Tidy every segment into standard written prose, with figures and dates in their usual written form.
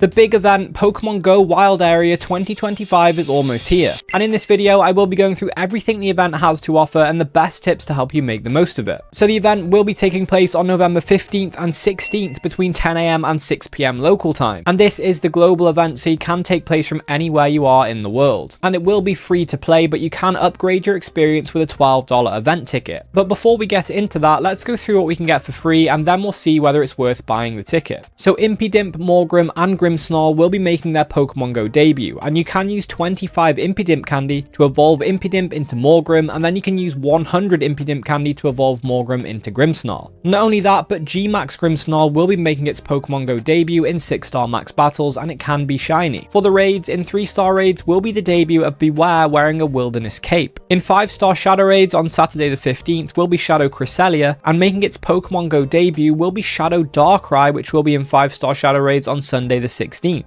The big event, Pokemon Go Wild Area 2025, is almost here, and in this video I will be going through everything the event has to offer and the best tips to help you make the most of it. So the event will be taking place on November 15th and 16th between 10 AM and 6 PM local time, and this is the global event, so you can take place from anywhere you are in the world. And it will be free to play, but you can upgrade your experience with a $12 event ticket. But before we get into that, let's go through what we can get for free, and then we'll see whether it's worth buying the ticket. So Impidimp, Morgrem and Grimmsnarl will be making their Pokemon Go debut, and you can use 25 Impidimp candy to evolve Impidimp into Morgrem, and then you can use 100 Impidimp candy to evolve Morgrem into Grimmsnarl. Not only that, but G-Max Grimmsnarl will be making its Pokemon Go debut in 6-star max battles, and it can be shiny. For the raids, in 3-star raids will be the debut of Beware wearing a wilderness cape. In 5-star shadow raids on Saturday the 15th will be Shadow Cresselia, and making its Pokemon Go debut will be Shadow Darkrai, which will be in 5-star shadow raids on Sunday the 16th.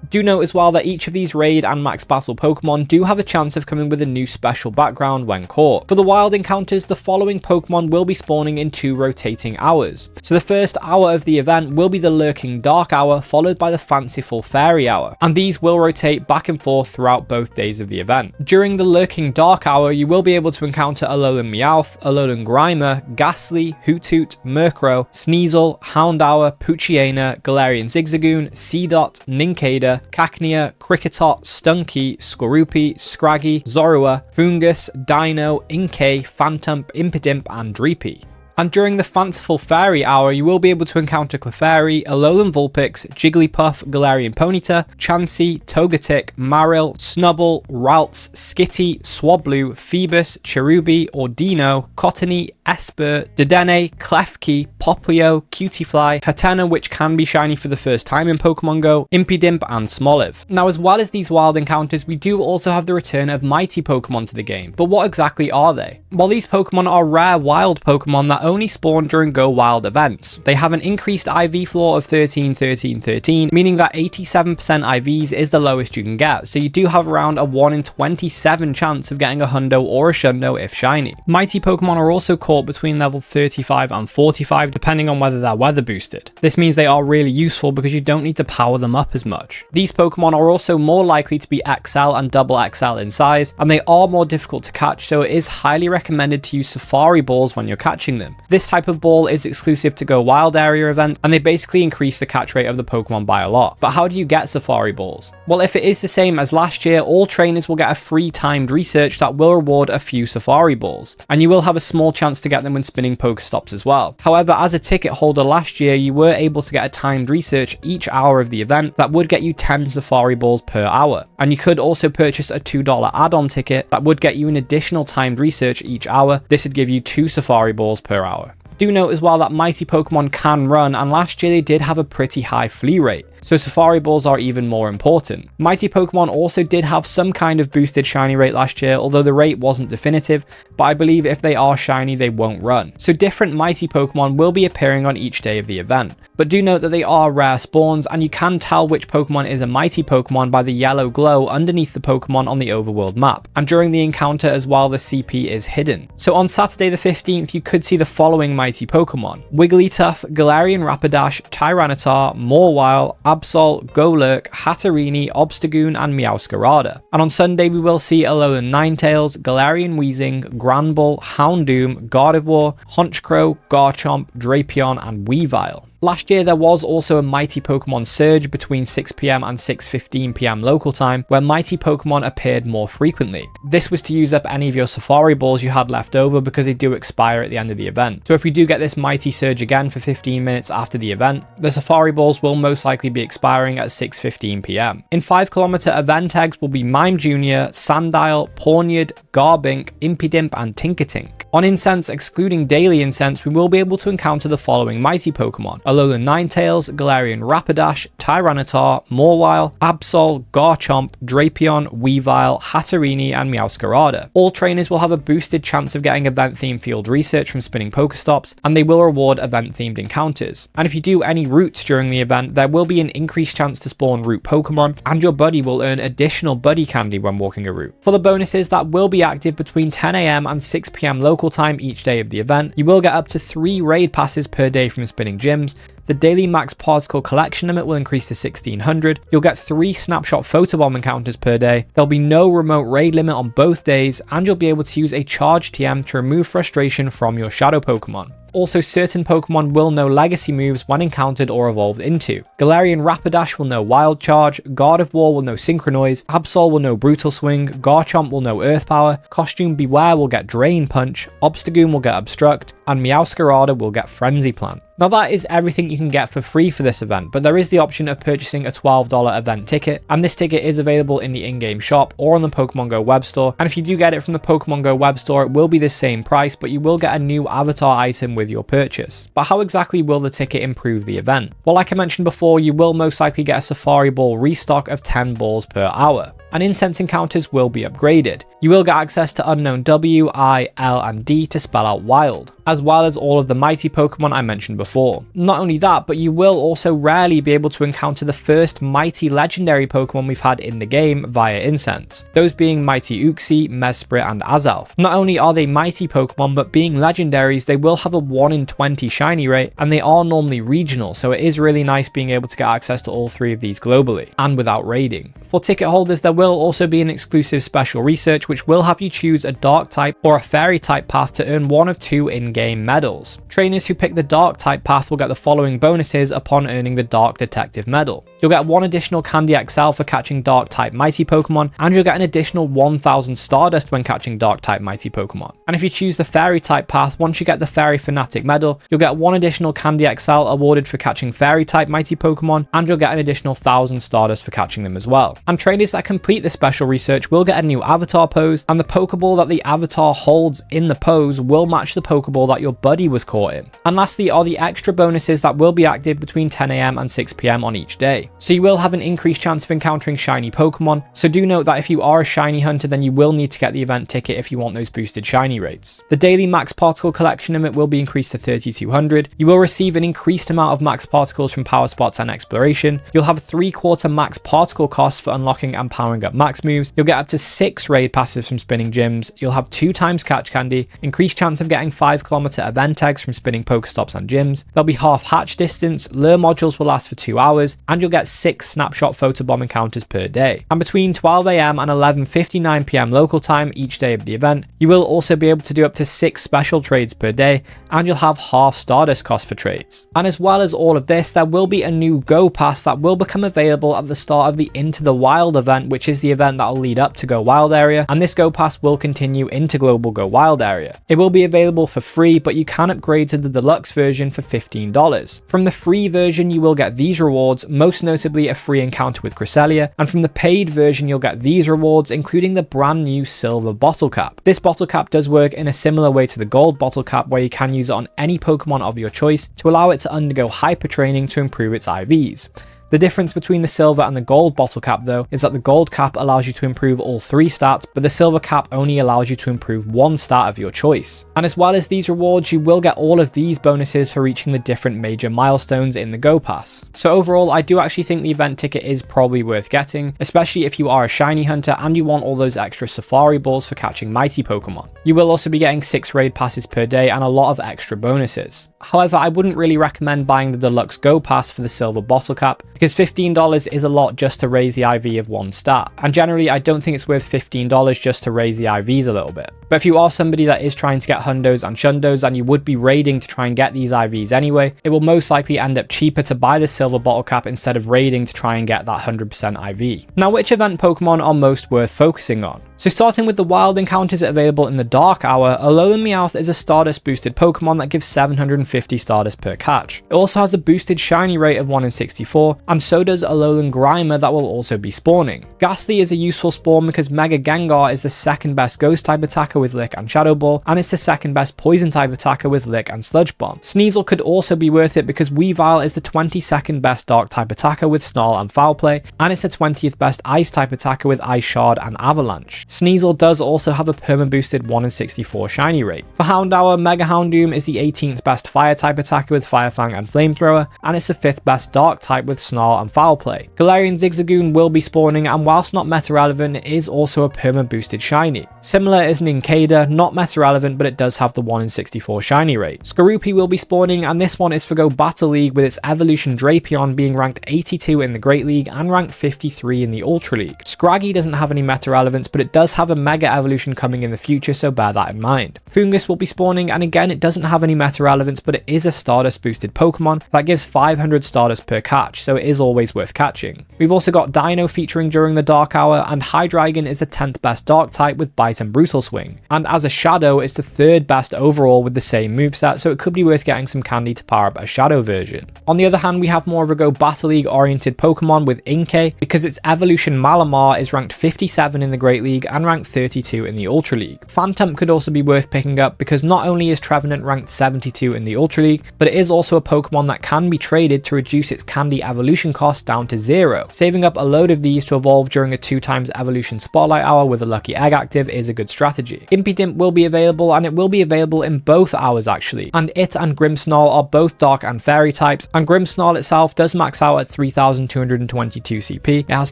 Do note as well that each of these raid and max battle Pokemon do have a chance of coming with a new special background when caught. For the wild encounters, the following Pokemon will be spawning in 2 rotating hours. So the first hour of the event will be the Lurking Dark Hour, followed by the Fanciful Fairy Hour, and these will rotate back and forth throughout both days of the event. During the Lurking Dark Hour, you will be able to encounter Alolan Meowth, Alolan Grimer, Ghastly, Hoothoot, Murkrow, Sneasel, Houndour, Poochyena, Galarian Zigzagoon, Seedot, Nincada, Cacnea, Kricketot, Stunky, Skorupi, Scraggy, Zorua, Fungus, Dino, Inkay, Phantump, Impidimp, and Dreepy. And during the Fanciful Fairy Hour, you will be able to encounter Clefairy, Alolan Vulpix, Jigglypuff, Galarian Ponyta, Chansey, Togetic, Marill, Snubbull, Ralts, Skitty, Swablu, Phoebus, Cherubi, Ordino, Cottonee, Esper, Dedenne, Klefki, Poplio, Cutiefly, Hatenna, which can be shiny for the first time in Pokemon Go, Impidimp, and Smoliv. Now, as well as these wild encounters, we do also have the return of mighty Pokemon to the game. But what exactly are they? Well, these Pokemon are rare wild Pokemon that only spawn during Go Wild events. They have an increased IV floor of 13, 13, 13, meaning that 87% IVs is the lowest you can get, so you do have around a 1 in 27 chance of getting a Hundo or a Shundo if shiny. Mighty Pokemon are also caught between level 35 and 45, depending on whether they're weather boosted. This means they are really useful because you don't need to power them up as much. These Pokemon are also more likely to be XL and double XL in size, and they are more difficult to catch, so it is highly recommended to use Safari Balls when you're catching them. This type of ball is exclusive to Go Wild Area events, and they basically increase the catch rate of the Pokemon by a lot. But how do you get Safari Balls? Well, if it is the same as last year, all trainers will get a free timed research that will reward a few Safari Balls, and you will have a small chance to get them when spinning Pokestops as well. However, as a ticket holder last year, you were able to get a timed research each hour of the event that would get you 10 Safari Balls per hour, and you could also purchase a $2 add-on ticket that would get you an additional timed research each hour. This would give you 2 Safari Balls per hour. Do note as well that mighty Pokemon can run, and last year they did have a pretty high flee rate, so Safari Balls are even more important. Mighty Pokemon also did have some kind of boosted shiny rate last year, although the rate wasn't definitive, but I believe if they are shiny they won't run. So different Mighty Pokemon will be appearing on each day of the event. But do note that they are rare spawns, and you can tell which Pokemon is a Mighty Pokemon by the yellow glow underneath the Pokemon on the overworld map. And during the encounter as well, the CP is hidden. So on Saturday the 15th, you could see the following Mighty Pokemon: Wigglytuff, Galarian Rapidash, Tyranitar, Mawile, Absol, Golurk, Hatterene, Obstagoon, and Meowscarada. And on Sunday, we will see Alolan Ninetales, Galarian Weezing, Granbull, Houndoom, Gardevoir, Honchkrow, Garchomp, Drapion, and Weavile. Last year, there was also a Mighty Pokemon surge between 6 PM and 6:15 PM local time, where Mighty Pokemon appeared more frequently. This was to use up any of your Safari Balls you had left over because they do expire at the end of the event. So if we do get this Mighty surge again for 15 minutes after the event, the Safari Balls will most likely be expiring at 6:15 PM. In 5km event eggs will be Mime Jr., Sandile, Pawniard, Garbink, Impidimp, and Tinkertink. On Incense, excluding daily Incense, we will be able to encounter the following Mighty Pokemon: Alolan Ninetales, Galarian Rapidash, Tyranitar, Mawile, Absol, Garchomp, Drapion, Weavile, Hatterene, and Meowscarada. All trainers will have a boosted chance of getting event-themed field research from spinning Pokestops, and they will reward event-themed encounters. And if you do any routes during the event, there will be an increased chance to spawn route Pokemon, and your buddy will earn additional buddy candy when walking a route. For the bonuses that will be active between 10 AM and 6 PM local time each day of the event, you will get up to 3 raid passes per day from spinning gyms. The daily max particle collection limit will increase to 1600. You'll get 3 snapshot photobomb encounters per day. There'll be no remote raid limit on both days, and you'll be able to use a charge TM to remove frustration from your shadow Pokemon. Also, certain Pokemon will know legacy moves when encountered or evolved into. Galarian Rapidash will know Wild Charge, Gardevoir will know Synchronoise, Absol will know Brutal Swing, Garchomp will know Earth Power, Costume Beware will get Drain Punch, Obstagoon will get Obstruct, and Meowscarada will get Frenzy Plant. Now that is everything you can get for free for this event, but there is the option of purchasing a $12 event ticket, and this ticket is available in the in-game shop or on the Pokemon Go web store, and if you do get it from the Pokemon Go web store, it will be the same price, but you will get a new avatar item with your purchase. But how exactly will the ticket improve the event? Well, like I mentioned before, you will most likely get a Safari Ball restock of 10 balls per hour, and incense encounters will be upgraded. You will get access to unknown W, I, L, and D to spell out wild, as well as all of the mighty Pokemon I mentioned before. Not only that, but you will also rarely be able to encounter the first mighty legendary Pokemon we've had in the game via incense, those being Mighty Uxie, Mesprit, and Azelf. Not only are they mighty Pokemon, but being legendaries, they will have a 1 in 20 shiny rate, and they are normally regional, so it is really nice being able to get access to all 3 of these globally, and without raiding. For ticket holders, there will also be an exclusive special research which will have you choose a dark type or a fairy type path to earn 1 of 2 in-game medals. Trainers who pick the dark type path will get the following bonuses upon earning the Dark Detective medal. You'll get 1 additional Candy XL for catching dark type mighty Pokemon, and you'll get an additional 1000 Stardust when catching dark type mighty Pokemon. And if you choose the fairy type path, once you get the Fairy Fanatic medal, you'll get 1 additional Candy XL awarded for catching fairy type mighty Pokemon, and you'll get an additional 1000 Stardust for catching them as well. And trainers that complete the special research will get a new avatar pose, and the Pokeball that the avatar holds in the pose will match the Pokeball that your buddy was caught in. And lastly are the extra bonuses that will be active between 10 AM and 6 PM on each day. So you will have an increased chance of encountering shiny Pokemon, so do note that if you are a shiny hunter, then you will need to get the event ticket if you want those boosted shiny rates. The daily max particle collection limit will be increased to 3200. You will receive an increased amount of max particles from power spots and exploration. You'll have 3/4 max particle costs for unlocking and powering up max moves. You'll get up to 6 raid passes from spinning gyms. You'll have 2 times catch candy, increased chance of getting 5km event eggs from spinning Pokestops and gyms. There'll be half hatch distance, lure modules will last for 2 hours, and you'll get 6 snapshot photobomb encounters per day. And between 12 AM and 11:59 PM local time each day of the event, you will also be able to do up to 6 special trades per day, and you'll have half Stardust cost for trades. And as well as all of this, there will be a new Go Pass that will become available at the start of the Into the Wild event, which is the event that will lead up to Go Wild Area, and this Go Pass will continue into Global Go Wild Area. It will be available for free, but you can upgrade to the Deluxe version for $15. From the free version, you will get these rewards, most notably a free encounter with Cresselia, and from the paid version, you'll get these rewards, including the brand new Silver Bottle Cap. This bottle cap does work in a similar way to the Gold Bottle Cap, where you can use it on any Pokemon of your choice to allow it to undergo hyper training to improve its IVs. The difference between the silver and the gold bottle cap though is that the gold cap allows you to improve all 3 stats, but the silver cap only allows you to improve 1 stat of your choice. And as well as these rewards, you will get all of these bonuses for reaching the different major milestones in the Go Pass. So overall, I do actually think the event ticket is probably worth getting, especially if you are a shiny hunter and you want all those extra Safari Balls for catching mighty Pokemon. You will also be getting 6 raid passes per day and a lot of extra bonuses. However, I wouldn't really recommend buying the Deluxe Go Pass for the silver bottle cap, because $15 is a lot just to raise the IV of 1 stat, and generally I don't think it's worth $15 just to raise the IVs a little bit. But if you are somebody that is trying to get hundos and shundos and you would be raiding to try and get these IVs anyway, it will most likely end up cheaper to buy the silver bottle cap instead of raiding to try and get that 100% IV. Now, which event Pokemon are most worth focusing on? So starting with the wild encounters available in the Dark Hour, Alolan Meowth is a Stardust boosted Pokemon that gives 750 Stardust per catch. It also has a boosted shiny rate of 1 in 64, and so does Alolan Grimer that will also be spawning. Ghastly is a useful spawn because Mega Gengar is the 2nd best Ghost type attacker with Lick and Shadow Ball, and it's the 2nd best Poison type attacker with Lick and Sludge Bomb. Sneasel could also be worth it because Weavile is the 22nd best Dark type attacker with Snarl and Foul Play, and it's the 20th best Ice type attacker with Ice Shard and Avalanche. Sneasel does also have a perma boosted 1 in 64 shiny rate. For Houndour, Mega Houndoom is the 18th best Fire type attacker with Fire Fang and Flamethrower, and it's the 5th best Dark type with Snarl Grimmsnarl and Foul Play. Galarian Zigzagoon will be spawning, and whilst not meta relevant, it is also a perma boosted shiny. Similar is Nincada, not meta relevant, but it does have the 1 in 64 shiny rate. Skorupi will be spawning, and this one is for Go Battle League, with its evolution Drapion being ranked 82 in the Great League and ranked 53 in the Ultra League. Scraggy doesn't have any meta relevance, but it does have a mega evolution coming in the future, so bear that in mind. Fungus will be spawning, and again it doesn't have any meta relevance, but it is a Stardust boosted Pokemon that gives 500 Stardust per catch, so it is always worth catching. We've also got Dino featuring during the Dark Hour, and Hydreigon is the 10th best Dark type with Bite and Brutal Swing, and as a Shadow it's the 3rd best overall with the same moveset, so it could be worth getting some candy to power up a Shadow version. On the other hand, we have more of a Go Battle League oriented Pokemon with Inkay, because its evolution Malamar is ranked 57 in the Great League and ranked 32 in the Ultra League. Phantom could also be worth picking up, because not only is Trevenant ranked 72 in the Ultra League, but it is also a Pokemon that can be traded to reduce its candy evolution cost down to 0. Saving up a load of these to evolve during a 2x evolution spotlight hour with a lucky egg active is a good strategy. Impidimp will be available, and it will be available in both hours actually, and it and Grimmsnarl are both dark and fairy types, and Grimmsnarl itself does max out at 3222 CP. It has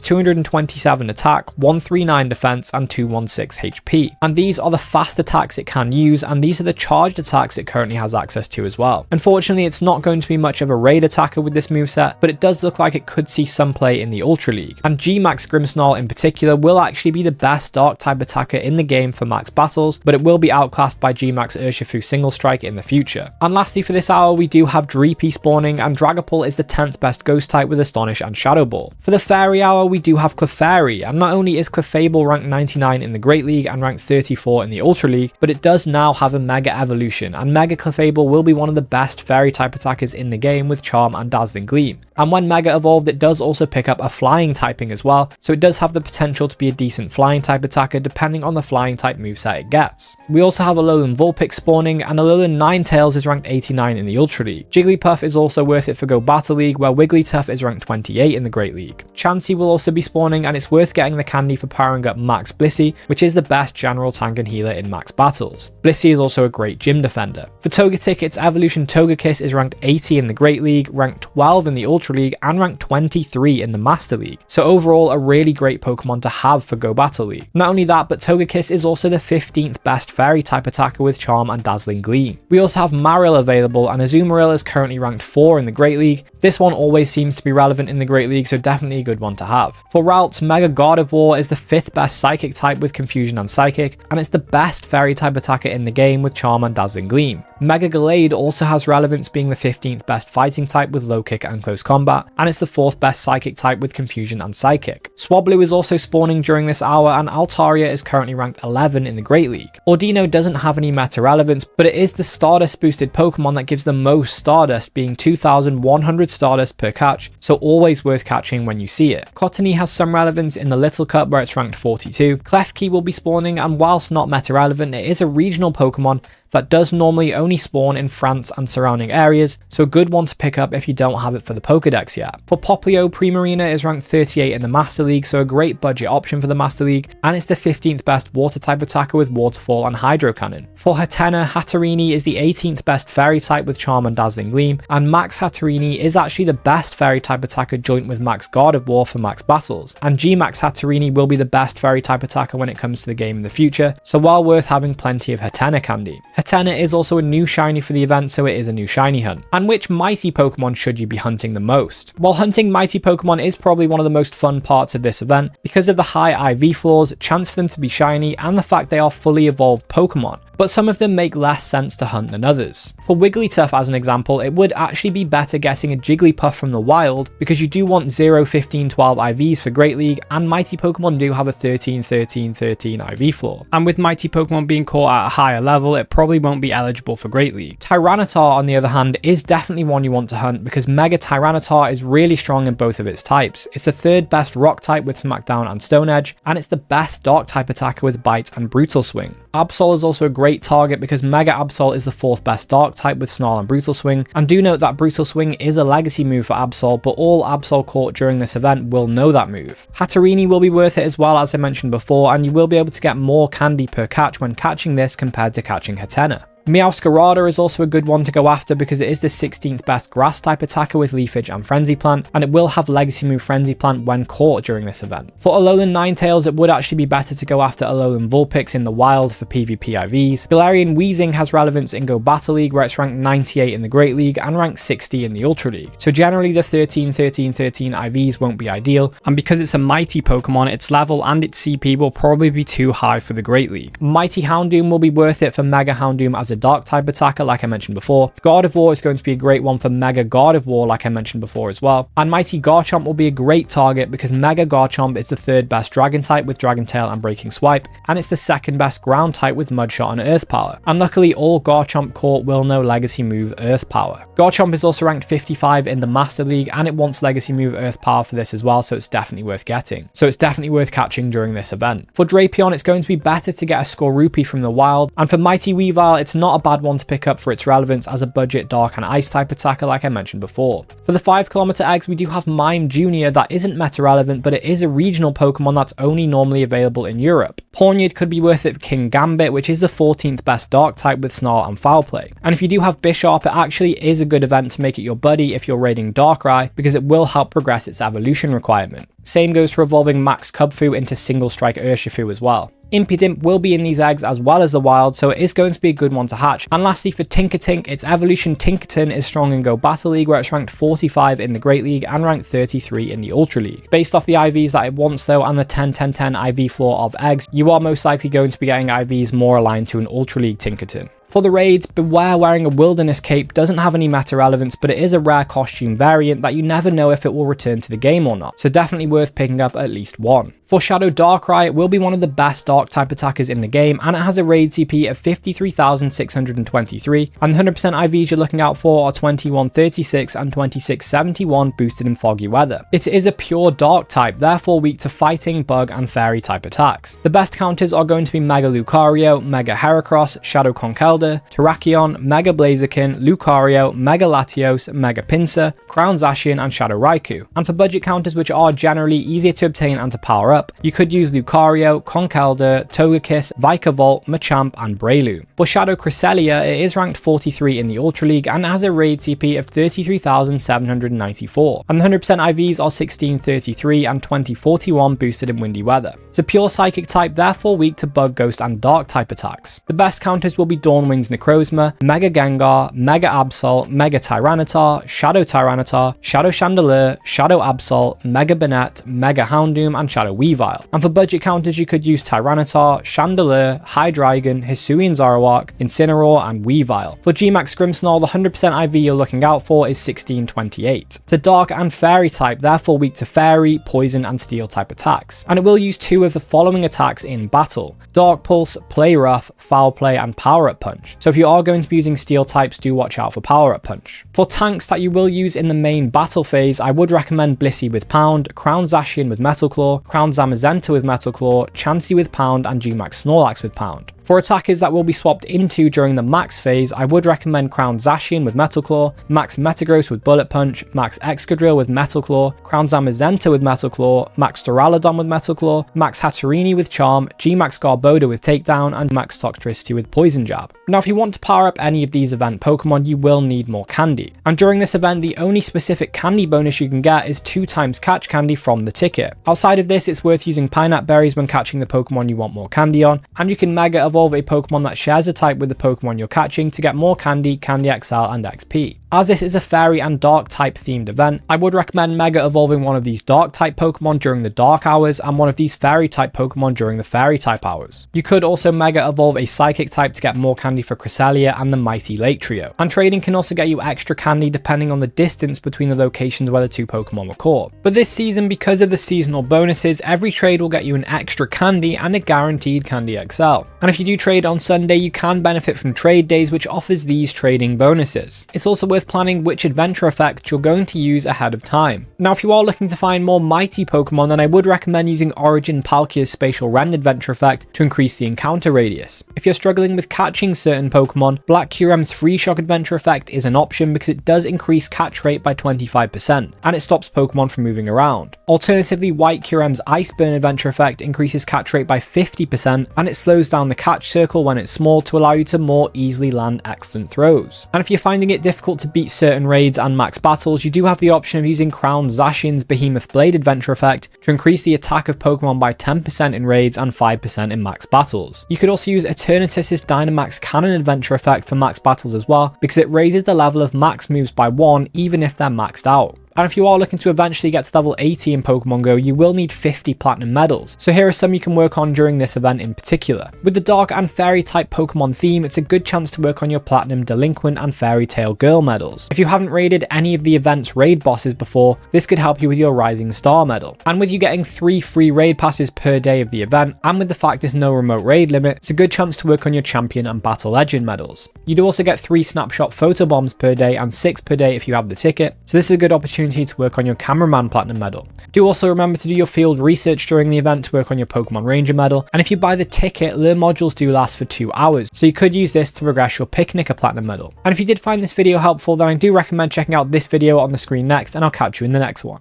227 attack, 139 defense and 216 HP, and these are the fast attacks it can use, and these are the charged attacks it currently has access to as well. Unfortunately, it's not going to be much of a raid attacker with this moveset, but it does look like it could see some play in the Ultra League, and G-Max Grimmsnarl in particular will actually be the best dark type attacker in the game for max battles, but it will be outclassed by G-Max Urshifu Single Strike in the future. And lastly for this hour, we do have Dreepy spawning, and Dragapult is the 10th best ghost type with Astonish and Shadow Ball. For the fairy hour, we do have Clefairy, and not only is Clefable ranked 99 in the Great League and ranked 34 in the Ultra League, but it does now have a Mega Evolution, and Mega Clefable will be one of the best fairy type attackers in the game with Charm and Dazzling Gleam. And when Mega evolved, it does also pick up a flying typing as well, so it does have the potential to be a decent flying type attacker depending on the flying type moveset it gets. We also have Alolan Vulpix spawning, and Alolan Ninetales is ranked 89 in the Ultra League. Jigglypuff is also worth it for Go Battle League, where Wigglytuff is ranked 28 in the Great League. Chansey will also be spawning, and it's worth getting the candy for powering up Max Blissey, which is the best general tank and healer in max battles. Blissey is also a great gym defender. For Togetic, its evolution Togekiss is ranked 80 in the Great League, ranked 12 in the Ultra League, and ranked 23 in the Master League. So overall, a really great Pokemon to have for Go Battle League. Not only that, but Togekiss is also the 15th best fairy type attacker with Charm and Dazzling Gleam. We also have Marill available, and Azumarill is currently ranked 4 in the Great League. This one always seems to be relevant in the Great League, so definitely a good one to have. For Ralts, Mega God of War is the 5th best Psychic type with Confusion and Psychic, and it's the best fairy type attacker in the game with Charm and Dazzling Gleam. Mega Gallade also has relevance, being the 15th best fighting type with Low Kick and Close Combat, and it's the 4th best Psychic type with Confusion and Psychic. Swablu is also spawning during this hour, and Altaria is currently ranked 11 in the Great League. Ordino doesn't have any meta relevance, but it is the Stardust boosted Pokemon that gives the most Stardust, being 2,100 Stardust per catch, so always worth catching when you see it. Cottony has some relevance in the Little Cup, where it's ranked 42. Klefki will be spawning, and whilst not meta relevant, it is a regional Pokemon that does normally only spawn in France and surrounding areas, so a good one to pick up if you don't have it for the Pokedex yet. For Popplio, Primarina is ranked 38 in the Master League, so a great budget option for the Master League, and it's the 15th best water type attacker with Waterfall and Hydro Cannon. For Hatenna, Hatterini is the 18th best fairy type with Charm and Dazzling Gleam, and Max Hatterini is actually the best fairy type attacker joint with Max God of War for max battles, and G-Max Hatterini will be the best fairy type attacker when it comes to the game in the future, so well worth having plenty of Hatenna candy. Hatenna is also a new shiny for the event, so it is a new shiny hunt. And which mighty Pokemon should you be hunting the most? While hunting mighty Pokemon is probably one of the most fun parts of this event, because of the high IV floors, chance for them to be shiny, and the fact they are fully evolved Pokemon, but some of them make less sense to hunt than others. For Wigglytuff as an example, it would actually be better getting a Jigglypuff from the wild, because you do want 0, 15, 12 IVs for Great League, and mighty Pokemon do have a 13, 13, 13 IV floor. And with mighty Pokemon being caught at a higher level, it probably won't be eligible for Great League. Tyranitar, on the other hand, is definitely one you want to hunt, because Mega Tyranitar is really strong in both of its types. It's the 3rd best Rock type with Smackdown and Stone Edge, and it's the best Dark type attacker with Bite and Brutal Swing. Absol is also a great target, because Mega Absol is the 4th best Dark type with Snarl and Brutal Swing, and do note that Brutal Swing is a legacy move for Absol, but all Absol caught during this event will know that move. Hatterini will be worth it as well, as I mentioned before, and you will be able to get more candy per catch when catching this compared to catching Hatenna. Meowscarada is also a good one to go after because it is the 16th best grass type attacker with Leafage and Frenzy Plant, and it will have Legacy move Frenzy Plant when caught during this event. For Alolan Ninetales, it would actually be better to go after Alolan Vulpix in the wild for PvP IVs. Galarian Weezing has relevance in Go Battle League, where it's ranked 98 in the Great League and ranked 60 in the Ultra League. So generally the 13, 13, 13 IVs won't be ideal, and because it's a mighty Pokemon, its level and its CP will probably be too high for the Great League. Mighty Houndoom will be worth it for Mega Houndoom as a dark type attacker like I mentioned before. Gardevoir is going to be a great one for Mega Gardevoir like I mentioned before as well. And Mighty Garchomp will be a great target because Mega Garchomp is the 3rd best Dragon type with Dragon Tail and Breaking Swipe, and it's the 2nd best ground type with Mudshot and Earth Power. And luckily all Garchomp caught will know Legacy move Earth Power. Garchomp is also ranked 55 in the Master League, and it wants Legacy move Earth Power for this as well, so it's definitely worth getting. So it's definitely worth catching during this event. For Drapion, it's going to be better to get a Skorupi from the wild, and for Mighty Weavile, it's not a bad one to pick up for its relevance as a budget dark and ice type attacker like I mentioned before. For the 5km eggs, we do have Mime Jr. that isn't meta relevant, but it is a regional Pokemon that's only normally available in Europe. Pawniard could be worth it for King Gambit, which is the 14th best dark type with Snarl and Foul Play. And if you do have Bisharp, it actually is a good event to make it your buddy if you're raiding Darkrai, because it will help progress its evolution requirement. Same goes for evolving Max Cubfu into Single Strike Urshifu as well. Impidimp will be in these eggs as well as the wild, so it is going to be a good one to hatch. And lastly for Tinkertink, its evolution Tinkerton is strong in Go Battle League, where it's ranked 45 in the Great League and ranked 33 in the Ultra League. Based off the IVs that it wants though, and the 10-10-10 IV floor of eggs, you are most likely going to be getting IVs more aligned to an Ultra League Tinkerton. For the raids, Beware wearing a Wilderness Cape doesn't have any meta relevance, but it is a rare costume variant that you never know if it will return to the game or not, so definitely worth picking up at least one. For Shadow Darkrai, it will be one of the best dark type attackers in the game, and it has a raid CP of 53,623, and the 100% IVs you're looking out for are 2136 and 2671 boosted in foggy weather. It is a pure dark type, therefore weak to fighting, bug and fairy type attacks. The best counters are going to be Mega Lucario, Mega Heracross, Shadow Conkeldurr, Terrakion, Mega Blaziken, Lucario, Mega Latios, Mega Pinsir, Crown Zacian and Shadow Raikou. And for budget counters which are generally easier to obtain and to power up, you could use Lucario, Conkeldurr, Togekiss, Vikavolt, Machamp and Breloom. For Shadow Cresselia, it is ranked 43 in the Ultra League and it has a raid CP of 33,794, and the 100% IVs are 1633 and 2041 boosted in windy weather. It's a pure psychic type, therefore weak to bug, ghost and dark type attacks. The best counters will be Dawnwing's Necrozma, Mega Gengar, Mega Absol, Mega Tyranitar, Shadow Tyranitar, Shadow Chandelure, Shadow Absol, Mega Banette, Mega Houndoom and Shadow Weavile. And for budget counters you could use Tyranitar, Chandelure, Hydreigon, Hisuian Zoroark, Incineroar and Weavile. For Gmax Grimmsnarl, the 100% IV you're looking out for is 1628. It's a dark and fairy type, therefore weak to fairy, poison and steel type attacks. And it will use 2 of the following attacks in battle: Dark Pulse, Play Rough, Foul Play and Power Up Punch. So if you are going to be using steel types, do watch out for Power Up Punch. For tanks that you will use in the main battle phase, I would recommend Blissey with Pound, Crown Zacian with Metal Claw, Crown Zamazenta with Metal Claw, Chansey with Pound and Gmax Snorlax with Pound. For attackers that will be swapped into during the max phase, I would recommend Crown Zacian with Metal Claw, Max Metagross with Bullet Punch, Max Excadrill with Metal Claw, Crown Zamazenta with Metal Claw, Max Duraludon with Metal Claw, Max Hatterini with Charm, Gmax Garbodor with Takedown, and Max Toxtricity with Poison Jab. Now if you want to power up any of these event Pokemon, you will need more candy. And during this event, the only specific candy bonus you can get is 2 times catch candy from the ticket. Outside of this, it's worth using Pineapple Berries when catching the Pokemon you want more candy on, and you can Mega Evolve a Pokemon that shares a type with the Pokemon you're catching to get more candy, Candy XL and XP. As this is a fairy and dark type themed event, I would recommend Mega Evolving one of these dark type Pokemon during the dark hours and one of these fairy type Pokemon during the fairy type hours. You could also Mega Evolve a psychic type to get more candy for Cresselia and the Mighty Lake Trio. And trading can also get you extra candy depending on the distance between the locations where the 2 Pokemon were caught. But this season, because of the seasonal bonuses, every trade will get you an extra candy and a guaranteed Candy XL. And if you do trade on Sunday, you can benefit from trade days, which offers these trading bonuses. It's also worth worth planning which adventure effect you're going to use ahead of time. Now, if you are looking to find more mighty Pokemon, then I would recommend using Origin Palkia's Spatial Rend adventure effect to increase the encounter radius. If you're struggling with catching certain Pokemon, Black Kyurem's Free Shock adventure effect is an option because it does increase catch rate by 25%, and it stops Pokemon from moving around. Alternatively, White Kyurem's Ice Burn adventure effect increases catch rate by 50%, and it slows down the catch circle when it's small to allow you to more easily land excellent throws. And if you're finding it difficult to beat certain raids and max battles, you do have the option of using Crown Zacian's Behemoth Blade adventure effect to increase the attack of Pokemon by 10% in raids and 5% in max battles. You could also use Eternatus's Dynamax Cannon adventure effect for max battles as well, because it raises the level of max moves by 1 even if they're maxed out. And if you are looking to eventually get to level 80 in Pokemon Go, you will need 50 Platinum medals. So here are some you can work on during this event in particular. With the Dark and Fairy type Pokemon theme, it's a good chance to work on your Platinum Delinquent and Fairy Tail Girl medals. If you haven't raided any of the event's raid bosses before, this could help you with your Rising Star medal. And with you getting 3 free raid passes per day of the event, and with the fact there's no remote raid limit, it's a good chance to work on your Champion and Battle Legend medals. You do also get 3 snapshot photo bombs per day and 6 per day if you have the ticket, so this is a good opportunity to work on your Cameraman Platinum medal. Do also remember to do your field research during the event to work on your Pokemon Ranger medal, and if you buy the ticket, Lure modules do last for 2 hours, so you could use this to progress your Picnicker Platinum medal. And if you did find this video helpful, then I do recommend checking out this video on the screen next, and I'll catch you in the next one.